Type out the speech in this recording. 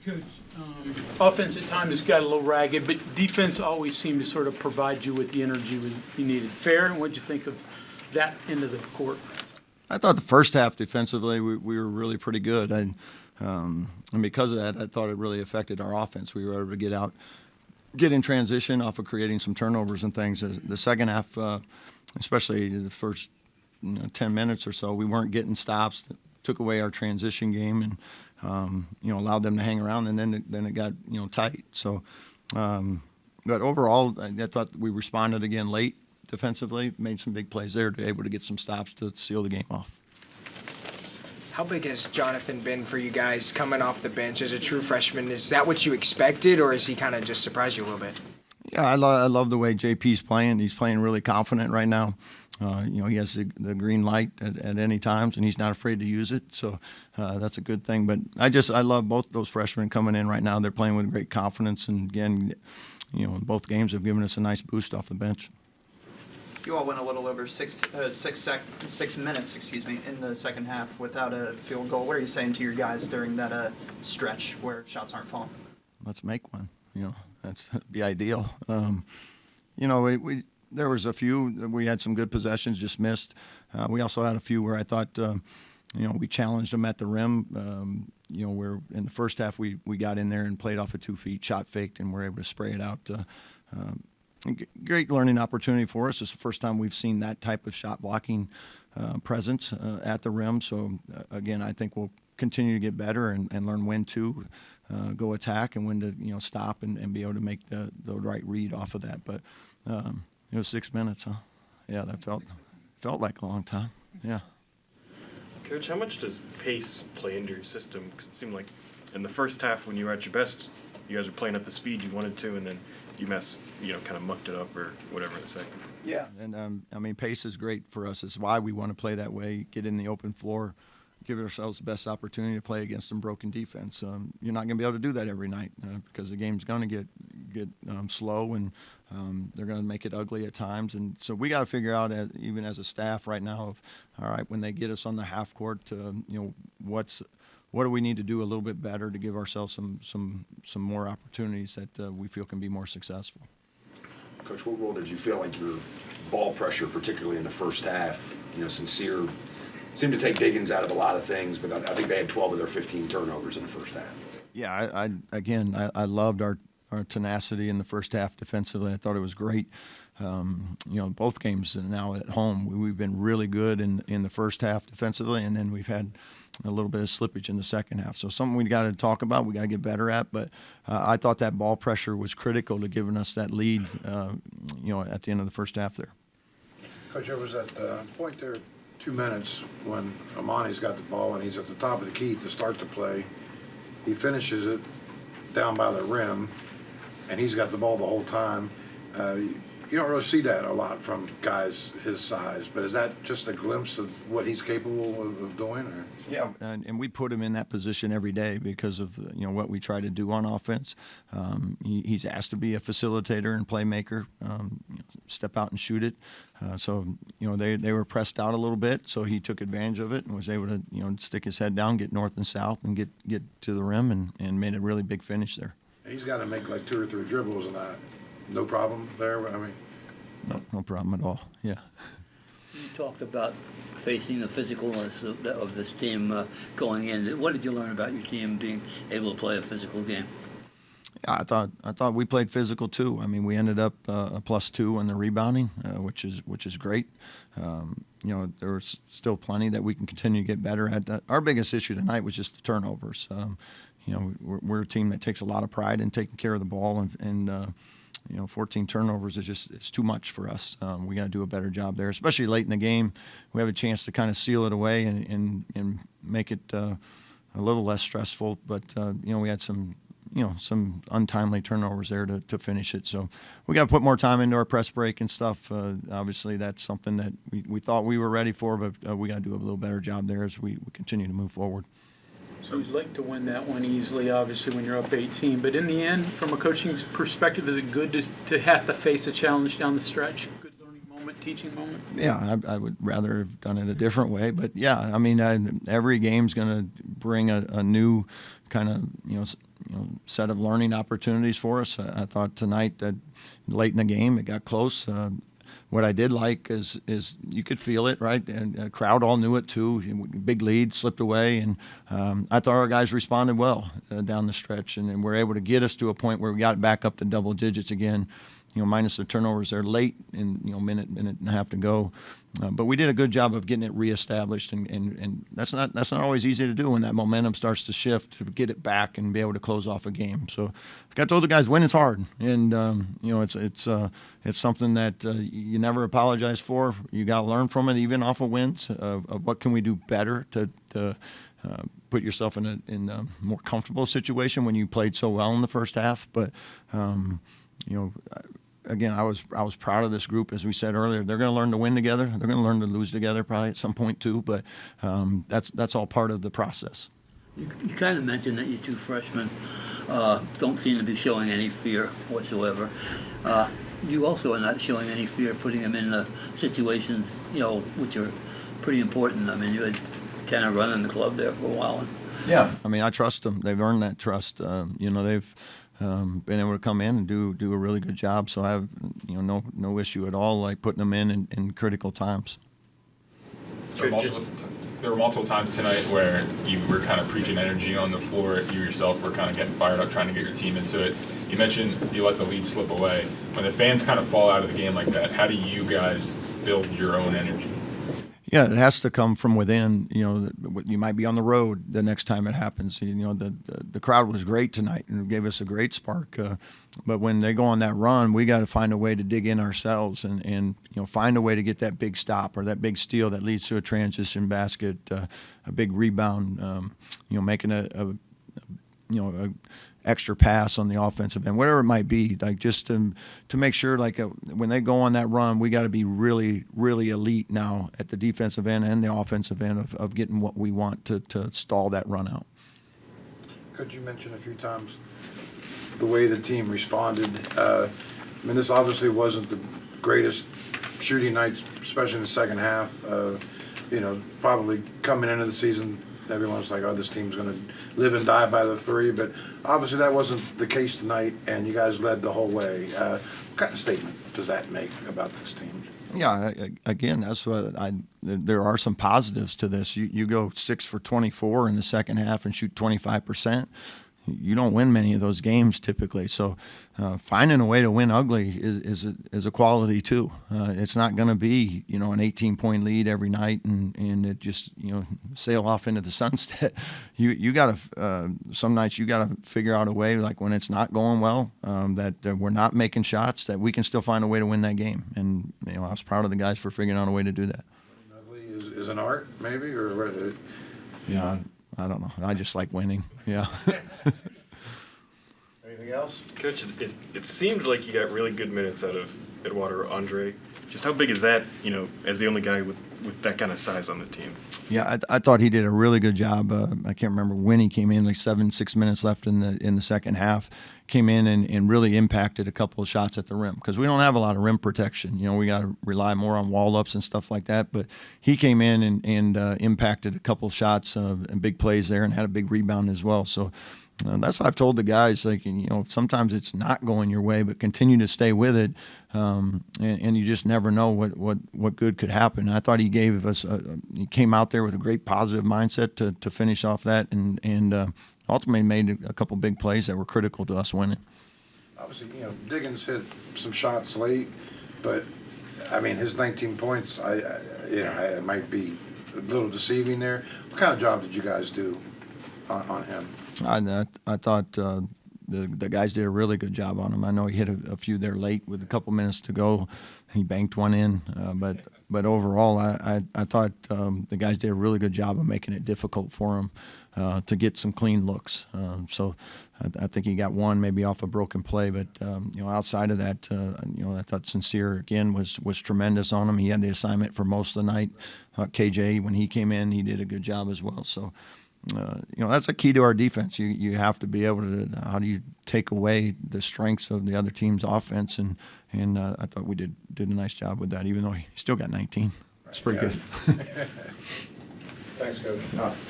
Coach, offense at times got a little ragged, but defense always seemed to sort of provide you with the energy you needed. Fair, and what'd you think of that end of the court? I thought the first half defensively we were really pretty good, and because of that, I thought it really affected our offense. We were able to get in transition off of creating some turnovers and things. The second half, especially the first 10 minutes or so, we weren't getting stops. Took away our transition game and allowed them to hang around, and then it got tight. So, but overall, I thought we responded again late defensively, made some big plays there to be able to get some stops to seal the game off. How big has Jonathan been for you guys coming off the bench as a true freshman? Is that what you expected, or is he kind of just surprised you a little bit? Yeah, I love the way JP's playing. He's playing really confident right now. He has the green light at any times, and he's not afraid to use it. So that's a good thing. But I love both those freshmen coming in right now. They're playing with great confidence, and again, both games have given us a nice boost off the bench. You all went a little over 6 minutes, in the second half without a field goal. What are you saying to your guys during that stretch where shots aren't falling? Let's make one. That'd be ideal. There was a few. We had some good possessions, just missed. We also had a few where I thought, we challenged them at the rim. Where in the first half we got in there and played off of 2 feet, shot faked, and were able to spray it out. Great learning opportunity for us. It's the first time we've seen that type of shot blocking presence at the rim. So, again, I think we'll continue to get better and learn when to go attack and when to stop and be able to make the right read off of that. But it was 6 minutes, huh? Yeah, that felt like a long time. Yeah. Coach, how much does pace play into your system? Because it seemed like in the first half when you were at your best, you guys were playing at the speed you wanted to, and then UMass, kind of mucked it up or whatever in a second. Yeah, and pace is great for us. It's why we want to play that way, get in the open floor, give ourselves the best opportunity to play against some broken defense. You're not going to be able to do that every night because the game's going to get slow, and they're going to make it ugly at times. And so we got to figure out, even as a staff right now, all right, when they get us on the half court, what do we need to do a little bit better to give ourselves some more opportunities that we feel can be more successful. Coach, what role did you feel like your ball pressure, particularly in the first half? Sincere seemed to take Diggins out of a lot of things, but I think they had 12 of their 15 turnovers in the first half. Yeah, I loved our tenacity in the first half defensively. I thought it was great. Both games now at home, we've been really good in the first half defensively, and then we've had a little bit of slippage in the second half. So something we got to talk about, we got to get better at. But I thought that ball pressure was critical to giving us that lead, at the end of the first half there. Coach, there was that point there, 2 minutes, when Amani's got the ball and he's at the top of the key to start the play. He finishes it down by the rim, and he's got the ball the whole time. You don't really see that a lot from guys his size, but is that just a glimpse of what he's capable of doing? Or? Yeah, and we put him in that position every day because of what we try to do on offense. He's asked to be a facilitator and playmaker, step out and shoot it. So they were pressed out a little bit, so he took advantage of it and was able to stick his head down, get north and south, and get to the rim and made a really big finish there. He's got to make like 2 or 3 dribbles and no problem there. No problem at all. Yeah. You talked about facing the physicalness of this team going in. What did you learn about your team being able to play a physical game? Yeah, I thought we played physical too. We ended up a +2 on the rebounding, which is great. There's still plenty that we can continue to get better at. Our biggest issue tonight was just the turnovers. We're a team that takes a lot of pride in taking care of the ball, and 14 turnovers it's too much for us. We got to do a better job there, especially late in the game. We have a chance to kind of seal it away and make it a little less stressful. But we had some untimely turnovers there to finish it. So we got to put more time into our press break and stuff. Obviously, that's something that we thought we were ready for, but we got to do a little better job there as we continue to move forward. So you'd like to win that one easily, obviously, when you're up 18. But in the end, from a coaching perspective, is it good to have to face a challenge down the stretch? Good learning moment, teaching moment? Yeah, I would rather have done it a different way. But, yeah, every game's going to bring a new kind of, set of learning opportunities for us. I thought tonight that late in the game it got close. What I did like is you could feel it, right? And the crowd all knew it too. Big lead slipped away, and I thought our guys responded well down the stretch, and were able to get us to a point where we got back up to double digits again. Minus the turnovers there late, and minute and a half to go. But we did a good job of getting it reestablished, and that's not always easy to do when that momentum starts to shift, to get it back and be able to close off a game. So, like I told the guys, winning's hard, and it's something that you never apologize for. You got to learn from it, even off of wins. Of what can we do better to put yourself in a more comfortable situation when you played so well in the first half. But again, I was proud of this group. As we said earlier, they're going to learn to win together. They're going to learn to lose together probably at some point too. But that's all part of the process. You kind of mentioned that you two freshmen don't seem to be showing any fear whatsoever. You also are not showing any fear putting them in situations, which are pretty important. I mean, you had kind of running the club there for a while. Yeah. I mean, I trust them. They've earned that trust. They've been able to come in and do a really good job. So I have no issue at all like putting them in critical times. There were multiple times tonight where you were kind of preaching energy on the floor. You yourself were kind of getting fired up, trying to get your team into it. You mentioned you let the lead slip away. When the fans kind of fall out of the game like that, how do you guys build your own energy? Yeah, it has to come from within. You might be on the road the next time it happens. The crowd was great tonight and gave us a great spark. But when they go on that run, we got to find a way to dig in ourselves and find a way to get that big stop or that big steal that leads to a transition basket, a big rebound, making a extra pass on the offensive end, whatever it might be, like just to make sure when they go on that run, we got to be really, really elite now at the defensive end and the offensive end of getting what we want to stall that run out. Could you mention a few times the way the team responded? This obviously wasn't the greatest shooting night, especially in the second half. Probably coming into the season, everyone's like, oh, this team's going to live and die by the three, but obviously that wasn't the case tonight, and you guys led the whole way. What kind of statement does that make about this team? Yeah, again, that's what there are some positives to this. You go 6 for 24 in the second half and shoot 25%. You don't win many of those games typically. So finding a way to win ugly is a quality too. It's not going to be an 18-point lead every night and it just sail off into the sunset. You got to some nights you got to figure out a way, like when it's not going well, that we're not making shots, that we can still find a way to win that game. And I was proud of the guys for figuring out a way to do that. Ugly is an art, maybe, or what? Yeah. I don't know. I just like winning. Yeah. Anything else? Coach, it seemed like you got really good minutes out of Eduardo Andre. Just how big is that, as the only guy with that kind of size on the team? Yeah, I thought he did a really good job. I can't remember when he came in, like 6 minutes left in the second half. Came in and really impacted a couple of shots at the rim because we don't have a lot of rim protection. We got to rely more on wall-ups and stuff like that. But he came in and impacted a couple of shots and big plays there and had a big rebound as well. So that's what I've told the guys. Sometimes it's not going your way, but continue to stay with it. And you just never know what good could happen. I thought he gave us he came out there with a great positive mindset to finish off that and ultimately made a couple big plays that were critical to us winning. Obviously, Diggins hit some shots late, but his 19 points, it might be a little deceiving there. What kind of job did you guys do on him? I thought the guys did a really good job on him. I know he hit a few there late with a couple minutes to go. He banked one in, but overall, I thought the guys did a really good job of making it difficult for him to get some clean looks. So I think he got one maybe off a broken play, but outside of that, I thought Sincere again was tremendous on him. He had the assignment for most of the night. KJ, when he came in, he did a good job as well. So. That's a key to our defense. You have to be able to. How do you take away the strengths of the other team's offense? And I thought we did a nice job with that, even though he still got 19. It's pretty good. Thanks, Coach.